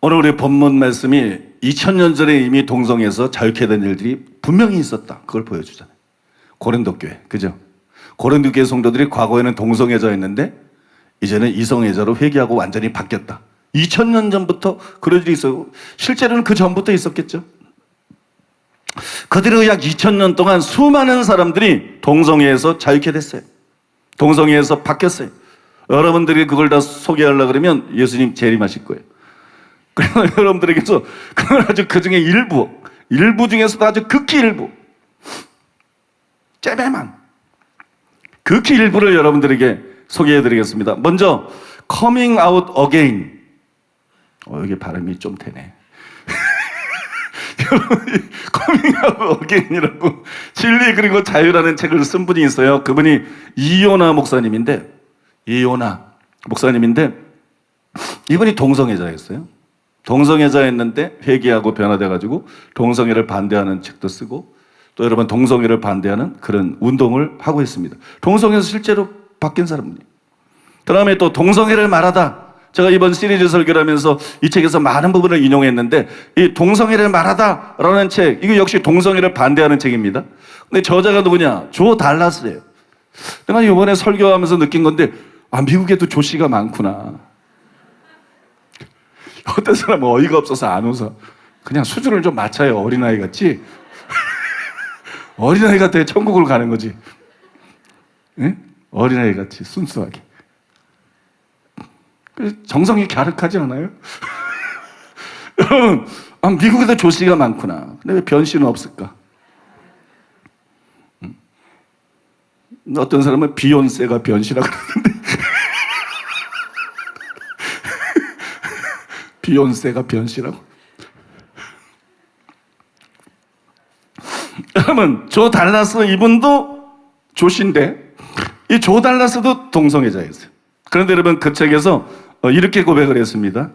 오늘 우리 본문 말씀이 2000년 전에 이미 동성애에서 자유케 된 일들이 분명히 있었다. 그걸 보여주잖아요. 고린도 교회, 그죠? 고린도 교회 성도들이 과거에는 동성애자였는데 이제는 이성애자로 회개하고 완전히 바뀌었다. 2000년 전부터 그런 일이 있어요. 실제로는 그 전부터 있었겠죠. 그대로 약 2000년 동안 수많은 사람들이 동성애에서 자유케 됐어요. 동성애에서 바뀌었어요. 여러분들이 그걸 다 소개하려고 그러면 예수님 재림하실 거예요. 그래서 여러분들에게서 그건 아주 그 중에 일부 중에서도 아주 극히 일부, 째매만 극히 일부를 여러분들에게 소개해드리겠습니다. 먼저 coming out again. 이게 발음이 좀 되네. coming out again이라고 진리 그리고 자유라는 책을 쓴 분이 있어요. 그분이 이요나 목사님인데 이분이 동성애자였어요. 동성애자였는데 회개하고 변화돼가지고 동성애를 반대하는 책도 쓰고 또 여러분 동성애를 반대하는 그런 운동을 하고 있습니다. 동성애에서 실제로 바뀐 사람입니다. 그 다음에 또 동성애를 말하다. 제가 이번 시리즈 설교를 하면서 이 책에서 많은 부분을 인용했는데 이 동성애를 말하다라는 책, 이거 역시 동성애를 반대하는 책입니다. 근데 저자가 누구냐? 조 달라스예요. 내가 이번에 설교하면서 느낀 건데 미국에도 조 씨가 많구나. 어떤 사람은 어이가 없어서 안 웃어. 그냥 수준을 좀 맞춰요. 어린아이 같지? 어린아이 같아 천국을 가는 거지. 네? 어린아이 같이 순수하게. 정성이 갸륵하지 않아요? 여러분, 미국에도 조 씨가 많구나. 근데 왜 변 씨는 없을까? 어떤 사람은 비욘세가 변 씨라고 그러는데 비욘세가 변 씨라고? 여러분, 조 달라스 이분도 조씨인데 이 조 달라스도 동성애자였어요. 그런데 여러분 그 책에서 이렇게 고백을 했습니다.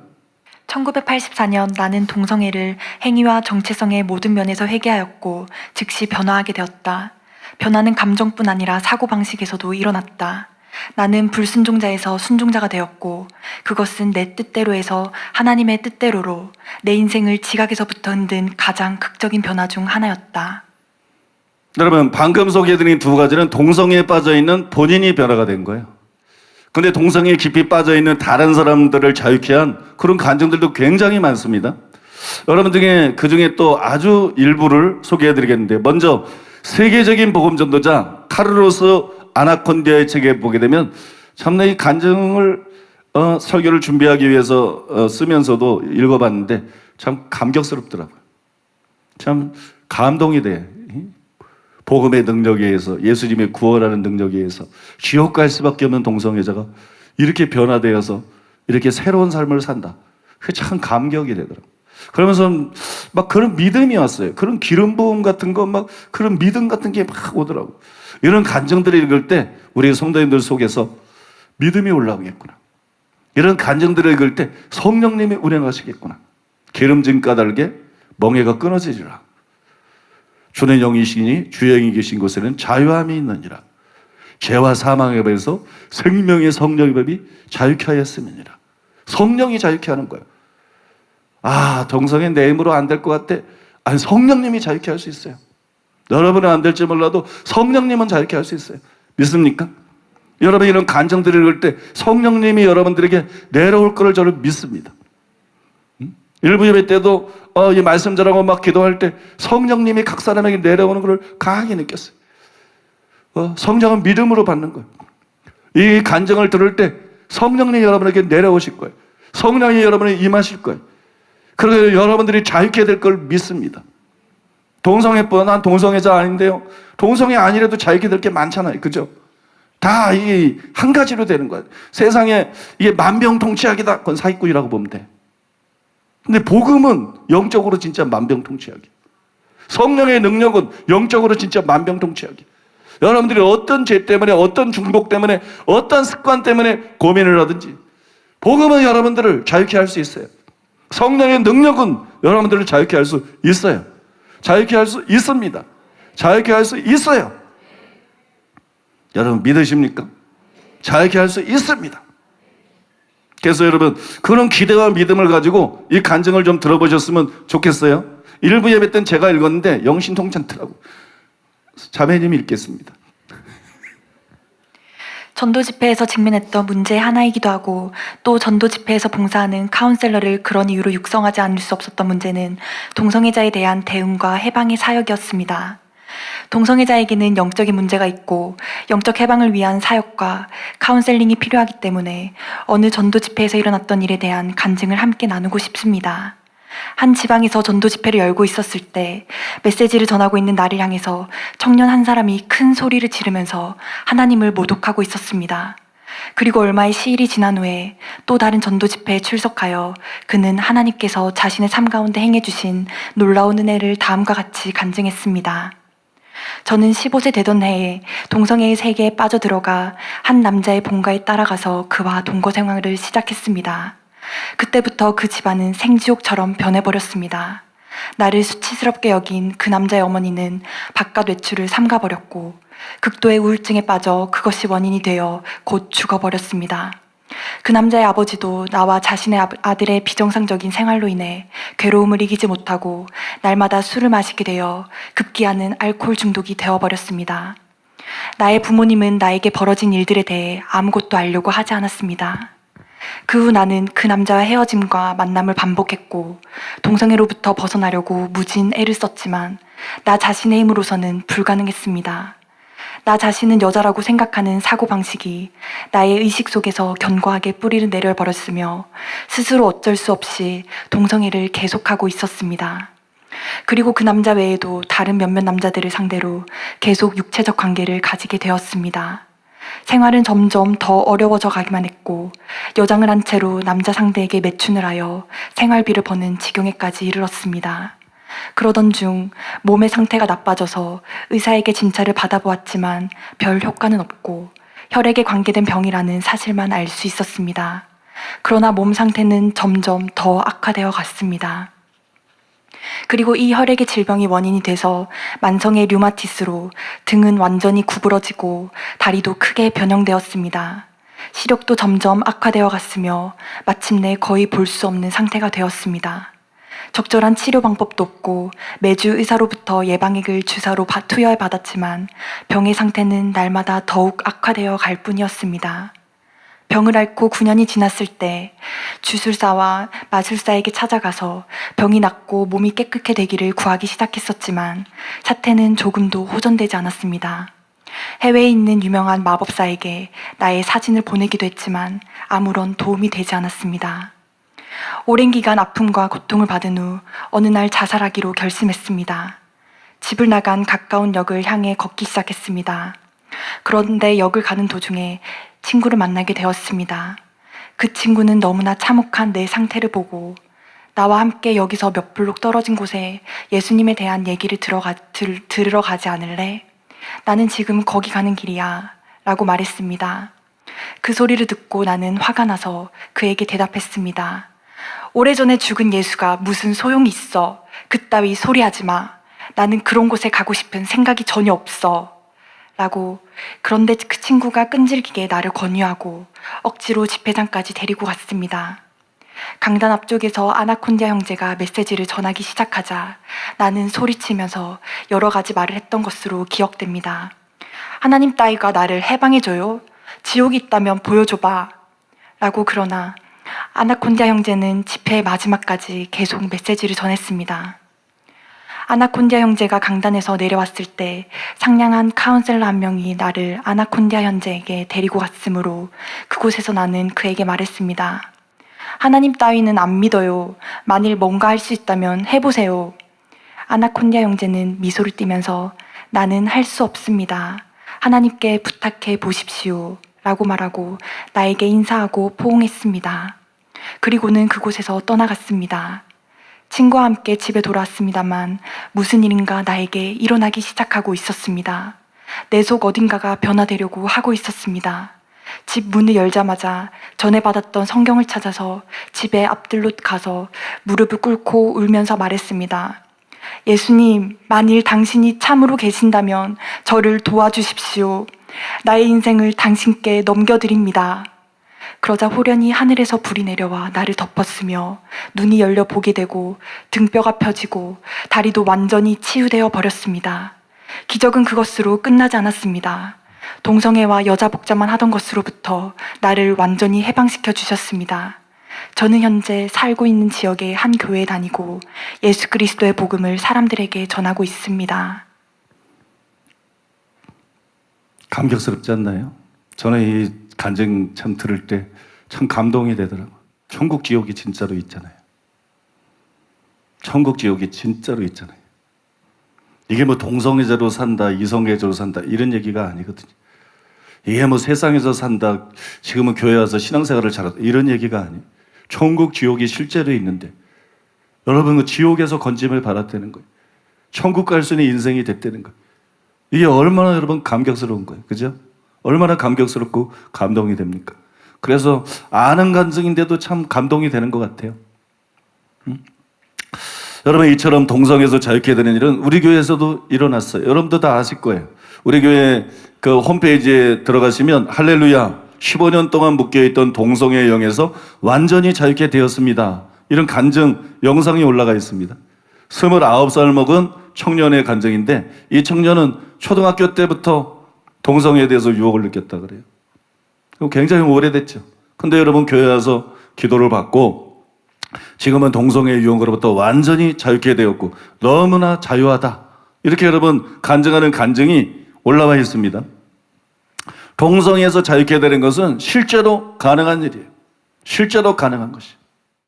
1984년 나는 동성애를 행위와 정체성의 모든 면에서 회개하였고 즉시 변화하게 되었다. 변화는 감정뿐 아니라 사고방식에서도 일어났다. 나는 불순종자에서 순종자가 되었고 그것은 내 뜻대로에서 하나님의 뜻대로로 내 인생을 지각에서부터 흔든 가장 극적인 변화 중 하나였다. 여러분 방금 소개해드린 두 가지는 동성애에 빠져있는 본인이 변화가 된 거예요. 근데 동성애에 깊이 빠져있는 다른 사람들을 자유케 한 그런 간증들도 굉장히 많습니다. 여러분 중에 그 중에 또 아주 일부를 소개해드리겠는데 먼저 세계적인 복음 전도자 카르로스 아나콘디아의 책에 보게 되면 참나 이 간증을 설교를 준비하기 위해서 쓰면서도 읽어봤는데 참 감격스럽더라고요. 참 감동이 돼. 복음의 능력에 의해서 예수님의 구원하는 능력에 의해서 지옥 갈 수밖에 없는 동성애자가 이렇게 변화되어서 이렇게 새로운 삶을 산다. 그게 참 감격이 되더라고요. 그러면서 막 그런 믿음이 왔어요. 그런 기름 부음 같은 거 막 그런 믿음 같은 게 막 오더라고요. 이런 간증들을 읽을 때 우리 성도님들 속에서 믿음이 올라오겠구나. 이런 간증들을 읽을 때 성령님이 운행하시겠구나. 기름진 까닭에 멍에가 끊어지리라. 주는 영이시니 주의 영이 계신 곳에는 자유함이 있느니라. 죄와 사망의 법에서 생명의 성령의 법이 자유케 하였음이니라. 성령이 자유케 하는 거예요. 동성애 내 힘으로 안 될 것 같아. 아니 성령님이 자유케 할 수 있어요. 여러분은 안 될지 몰라도 성령님은 자유케 할 수 있어요. 믿습니까? 여러분 이런 간증들을 읽을 때 성령님이 여러분들에게 내려올 거를 저는 믿습니다. 일부 예배 때도 이 말씀 전하고 막 기도할 때 성령님이 각 사람에게 내려오는 걸 강하게 느꼈어요. 성령은 믿음으로 받는 거예요. 이 간증을 들을 때 성령님이 여러분에게 내려오실 거예요. 성령이 여러분에게 임하실 거예요. 그래서 여러분들이 자유케 될 걸 믿습니다. 동성애뿐 난 동성애자 아닌데요. 동성애 아니라도 자유케 될 게 많잖아요. 그죠? 다 이 한 가지로 되는 거예요. 세상에 이게 만병통치약이다. 그건 사기꾼이라고 보면 돼. 근데 복음은 영적으로 진짜 만병통치약이에요. 성령의 능력은 영적으로 진짜 만병통치약이에요. 여러분들이 어떤 죄 때문에 어떤 중독 때문에 어떤 습관 때문에 고민을 하든지 복음은 여러분들을 자유케 할 수 있어요. 성령의 능력은 여러분들을 자유케 할 수 있어요. 자유케 할 수 있습니다. 자유케 할 수 있어요. 여러분 믿으십니까? 자유케 할 수 있습니다. 그래서 여러분, 그런 기대와 믿음을 가지고 이 간증을 좀 들어보셨으면 좋겠어요. 일부 예배 때는 제가 읽었는데 영신통찮더라고. 자매님이 읽겠습니다. 전도 집회에서 직면했던 문제의 하나이기도 하고, 또 전도 집회에서 봉사하는 카운셀러를 그런 이유로 육성하지 않을 수 없었던 문제는 동성애자에 대한 대응과 해방의 사역이었습니다. 동성애자에게는 영적인 문제가 있고 영적 해방을 위한 사역과 카운셀링이 필요하기 때문에 어느 전도 집회에서 일어났던 일에 대한 간증을 함께 나누고 싶습니다. 한 지방에서 전도 집회를 열고 있었을 때 메시지를 전하고 있는 나를 향해서 청년 한 사람이 큰 소리를 지르면서 하나님을 모독하고 있었습니다. 그리고 얼마의 시일이 지난 후에 또 다른 전도 집회에 출석하여 그는 하나님께서 자신의 삶 가운데 행해주신 놀라운 은혜를 다음과 같이 간증했습니다. 저는 15세 되던 해에 동성애의 세계에 빠져들어가 한 남자의 본가에 따라가서 그와 동거 생활을 시작했습니다. 그때부터 그 집안은 생지옥처럼 변해버렸습니다. 나를 수치스럽게 여긴 그 남자의 어머니는 바깥 외출을 삼가버렸고 극도의 우울증에 빠져 그것이 원인이 되어 곧 죽어버렸습니다. 그 남자의 아버지도 나와 자신의 아들의 비정상적인 생활로 인해 괴로움을 이기지 못하고 날마다 술을 마시게 되어 급기야는 알코올 중독이 되어버렸습니다. 나의 부모님은 나에게 벌어진 일들에 대해 아무것도 알려고 하지 않았습니다. 그 후 나는 그 남자와 헤어짐과 만남을 반복했고 동성애로부터 벗어나려고 무진 애를 썼지만 나 자신의 힘으로서는 불가능했습니다. 나 자신은 여자라고 생각하는 사고방식이 나의 의식 속에서 견고하게 뿌리를 내려버렸으며 스스로 어쩔 수 없이 동성애를 계속하고 있었습니다. 그리고 그 남자 외에도 다른 몇몇 남자들을 상대로 계속 육체적 관계를 가지게 되었습니다. 생활은 점점 더 어려워져 가기만 했고 여장을 한 채로 남자 상대에게 매춘을 하여 생활비를 버는 지경에까지 이르렀습니다. 그러던 중 몸의 상태가 나빠져서 의사에게 진찰을 받아보았지만 별 효과는 없고 혈액에 관계된 병이라는 사실만 알 수 있었습니다. 그러나 몸 상태는 점점 더 악화되어 갔습니다. 그리고 이 혈액의 질병이 원인이 돼서 만성의 류마티스로 등은 완전히 구부러지고 다리도 크게 변형되었습니다. 시력도 점점 악화되어 갔으며 마침내 거의 볼 수 없는 상태가 되었습니다. 적절한 치료 방법도 없고 매주 의사로부터 예방액을 주사로 투여해 받았지만 병의 상태는 날마다 더욱 악화되어 갈 뿐이었습니다. 병을 앓고 9년이 지났을 때 주술사와 마술사에게 찾아가서 병이 낫고 몸이 깨끗게 되기를 구하기 시작했었지만 사태는 조금도 호전되지 않았습니다. 해외에 있는 유명한 마법사에게 나의 사진을 보내기도 했지만 아무런 도움이 되지 않았습니다. 오랜 기간 아픔과 고통을 받은 후 어느 날 자살하기로 결심했습니다. 집을 나간 가까운 역을 향해 걷기 시작했습니다. 그런데 역을 가는 도중에 친구를 만나게 되었습니다. 그 친구는 너무나 참혹한 내 상태를 보고 나와 함께 여기서 몇 블록 떨어진 곳에 예수님에 대한 얘기를 들으러 가지 않을래? 나는 지금 거기 가는 길이야 라고 말했습니다. 그 소리를 듣고 나는 화가 나서 그에게 대답했습니다. 오래전에 죽은 예수가 무슨 소용이 있어. 그따위 소리하지 마. 나는 그런 곳에 가고 싶은 생각이 전혀 없어. 라고. 그런데 그 친구가 끈질기게 나를 권유하고 억지로 집회장까지 데리고 갔습니다. 강단 앞쪽에서 아나콘디아 형제가 메시지를 전하기 시작하자 나는 소리치면서 여러 가지 말을 했던 것으로 기억됩니다. 하나님 따위가 나를 해방해줘요? 지옥이 있다면 보여줘봐. 라고. 그러나 아나콘디아 형제는 집회의 마지막까지 계속 메시지를 전했습니다. 아나콘디아 형제가 강단에서 내려왔을 때 상냥한 카운셀러 한 명이 나를 아나콘디아 형제에게 데리고 갔으므로 그곳에서 나는 그에게 말했습니다. 하나님 따위는 안 믿어요. 만일 뭔가 할 수 있다면 해보세요. 아나콘디아 형제는 미소를 띠면서 나는 할 수 없습니다. 하나님께 부탁해 보십시오. 라고 말하고 나에게 인사하고 포옹했습니다. 그리고는 그곳에서 떠나갔습니다. 친구와 함께 집에 돌아왔습니다만 무슨 일인가 나에게 일어나기 시작하고 있었습니다. 내 속 어딘가가 변화되려고 하고 있었습니다. 집 문을 열자마자 전에 받았던 성경을 찾아서 집에 앞들로 가서 무릎을 꿇고 울면서 말했습니다. 예수님, 만일 당신이 참으로 계신다면 저를 도와주십시오. 나의 인생을 당신께 넘겨드립니다. 그러자 호련히 하늘에서 불이 내려와 나를 덮었으며 눈이 열려 보게 되고 등뼈가 펴지고 다리도 완전히 치유되어 버렸습니다. 기적은 그것으로 끝나지 않았습니다. 동성애와 여자 복자만 하던 것으로부터 나를 완전히 해방시켜 주셨습니다. 저는 현재 살고 있는 지역의 한 교회에 다니고 예수 그리스도의 복음을 사람들에게 전하고 있습니다. 감격스럽지 않나요? 저는 이 간증 참 들을 때 참 감동이 되더라고요. 천국 지옥이 진짜로 있잖아요. 천국 지옥이 진짜로 있잖아요. 이게 뭐 동성애자로 산다, 이성애자로 산다 이런 얘기가 아니거든요. 이게 뭐 세상에서 산다, 지금은 교회 와서 신앙생활을 잘한다 이런 얘기가 아니에요. 천국 지옥이 실제로 있는데 여러분 그 지옥에서 건짐을 받았다는 거예요. 천국 갈 수 있는 인생이 됐다는 거예요. 이게 얼마나 여러분 감격스러운 거예요. 그죠? 얼마나 감격스럽고 감동이 됩니까? 그래서 아는 간증인데도 참 감동이 되는 것 같아요. 여러분 이처럼 동성에서 자유케 되는 일은 우리 교회에서도 일어났어요. 여러분도 다 아실 거예요. 우리 교회 그 홈페이지에 들어가시면 할렐루야 15년 동안 묶여있던 동성애의 영에서 완전히 자유케 되었습니다. 이런 간증 영상이 올라가 있습니다. 29살 먹은 청년의 간증인데 이 청년은 초등학교 때부터 동성애에 대해서 유혹을 느꼈다 그래요. 굉장히 오래됐죠. 근데 여러분 교회 와서 기도를 받고 지금은 동성애 유혹으로부터 완전히 자유케 되었고 너무나 자유하다. 이렇게 여러분 간증하는 간증이 올라와 있습니다. 동성애에서 자유케 되는 것은 실제로 가능한 일이에요. 실제로 가능한 것이.